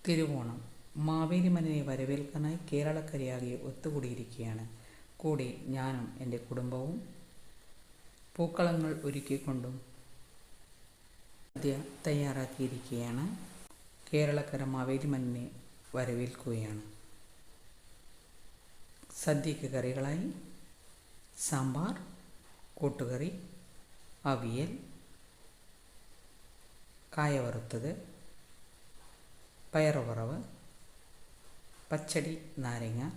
തിരുവോണം മാവേലി മന്നനെ വരവേൽക്കാനായി കേരളക്കരയാകെ ഒത്തുകൂടിയിരിക്കുകയാണ്. കൂടെ ഞാനും എൻ്റെ കുടുംബവും പൂക്കളങ്ങൾ ഒരുക്കിക്കൊണ്ടും സദ്യ തയ്യാറാക്കിയിരിക്കുകയാണ്. കേരളക്കര മാവേലി മന്നനെ വരവേൽക്കുകയാണ്. സദ്യക്ക് കറികളായി സാമ്പാർ, കൂട്ടുകറി, അവിയൽ, കായ വറുത്തത്, പയറുവറവ്, പച്ചടി, നാരങ്ങ,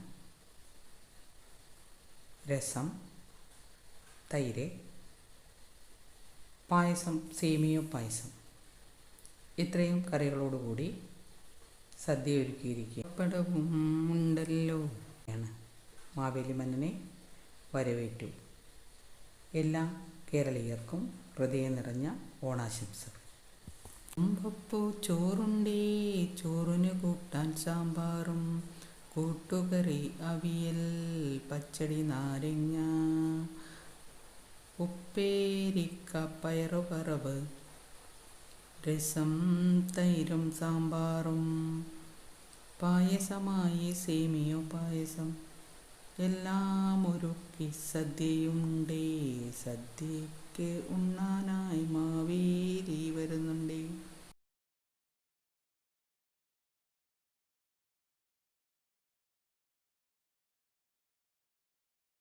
രസം, തൈര്, പായസം, സേമിയ പായസം, ഇത്രയും കറികളോടുകൂടി സദ്യ ഒരുക്കിയിരിക്കുക. പപ്പടവും ഉണ്ടല്ലോ ആണ്. മാവേലി മന്നനെ വരവേറ്റു. എല്ലാ കേരളീയർക്കും ഹൃദയം നിറഞ്ഞ ഓണാശംസകൾ. കുമ്പപ്പൂ ചോറുണ്ടേ, ചോറിന് കൂട്ടാൻ സാമ്പാറും, കൂട്ടുകറി, അവിയൽ, പച്ചടി, നാരങ്ങ, ഉപ്പേരിക്ക, പയറുവറവ്, രസം, തൈരും സാമ്പാറും, പായസമായി സേമിയ പായസം, എല്ലാം ഒരുക്കി സദ്യയുണ്ടേ. സദ്യക്ക് ഉണ്ണാനായി മാവേലി